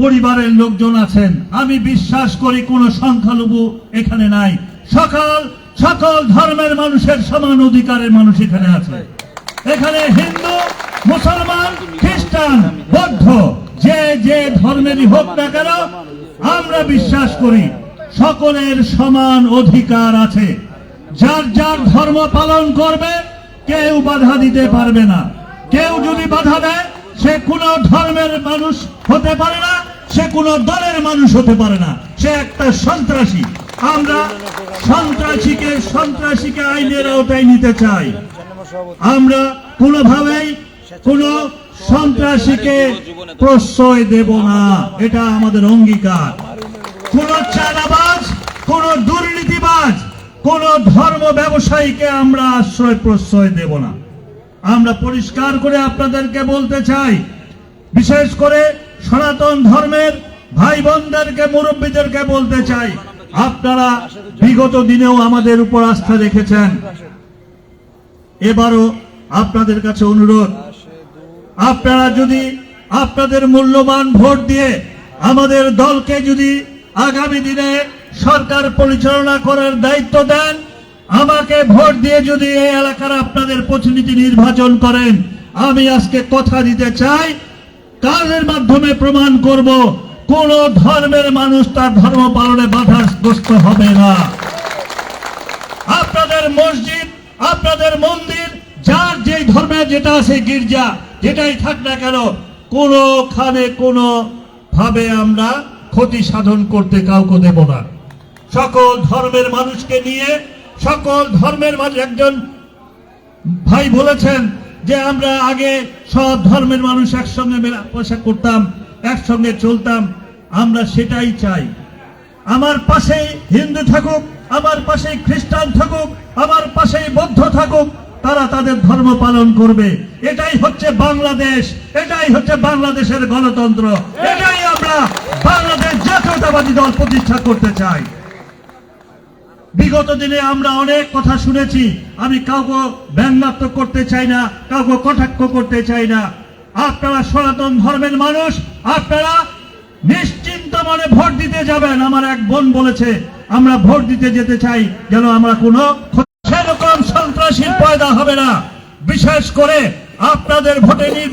পরিবারের লোকজন আছেন। আমি বিশ্বাস করি কোন সংখ্যালঘু এখানে নাই, সকল ধর্মের মানুষের সমান অধিকারের মানুষ এখানে আছে। এখানে হিন্দু, মুসলমান, খ্রিস্টান, বৌদ্ধ, যে ধর্মেরই হোক না কেন, আমরা বিশ্বাস করি সকলের সমান অধিকার আছে। যার যার ধর্ম পালন করবে, কেউ বাধা দিতে পারবে না। কেউ যদি বাধা দেয়, সে কোন ধর্মের মানুষ হতে পারে না, সে কোন দলের মানুষ হতে পারে না, সে একটা সন্ত্রাসী। আমরা সন্ত্রাসীকে আইনের আওতায় নিতে চাই। আমরা কোনোভাবেই কোন সন্ত্রাসীকে প্রশ্রয় দেব না, এটা আমাদের অঙ্গীকার। কোন চাঁদাবাজ, কোন দুর্নীতিবাজ, কোন ধর্ম ব্যবসায়ীকে আমরা আশ্রয় প্রশ্রয় দেব না। আমরা পরিষ্কার করে আপনাদেরকে বলতে চাই, বিশেষ করে সনাতন ধর্মের ভাই বোনদেরকে, মুরব্বীদেরকে বলতে চাই, আপনারা বিগত দিনেও আমাদের উপর আস্থা রেখেছেন। এবারও আপনাদের কাছে অনুরোধ, আপনারা যদি আপনাদের মূল্যবান ভোট দিয়ে আমাদের দলকে যদি আগামী দিনে সরকার পরিচালনা করার দায়িত্ব দেন, আমাকে ভোট দিয়ে যদি এই এলাকার আপনাদের প্রতিনিধি নির্বাচন করেন, আমি আজকে কথা দিতে চাই, কাজের মাধ্যমে প্রমাণ করব কোন ধর্মের মানুষ তার ধর্ম পালনে বাধাগ্রস্ত হবে না। আপনাদের মসজিদ, আপনাদের মন্দির, যার যে ধর্মের যেটা আছে, গির্জা যেটাই থাক না কেন, কোনখানে কোনো ভাবে আমরা ক্ষতি সাধন করতে কাউকে দেব না। সকল ধর্মের মানুষকে নিয়ে, সকল ধর্মের মানুষ, একজন ভাই বলেছেন যে আমরা আগে সব ধর্মের মানুষ একসঙ্গে মেলামেশা করতাম, একসঙ্গে চলতাম। আমরা সেটাই চাই। আমার পাশেই হিন্দু থাকুক, আমার পাশেই খ্রিস্টান থাকুক, আমার পাশেই বৌদ্ধ থাকুক, তারা তাদের ধর্ম পালন করবে। এটাই হচ্ছে বাংলাদেশ, এটাই হচ্ছে বাংলাদেশের গণতন্ত্র, এটাই আমরা বাংলাদেশ জাতীয়তাবাদী দল প্রতিষ্ঠা করতে চাই। বিগত দিনে আমরা অনেক কথা শুনেছি, আমি কাউকে ব্যঙ্গাত্মক করতে চাই না, কাউকে কটাক্ষ করতে চাই না। আপনারা সনাতন ধর্মের মানুষ, আপনারা নিশ্চিন্ত মনে ভোট দিতে যাবেন। আমার এক বোন বলেছে, আমরা ভোট দিতে যেতে চাই যেন আমরা কোনো সেরকম সন্ত্রাসীর পয়দা হবে না। বিশেষ করে আপনাদের ভোটে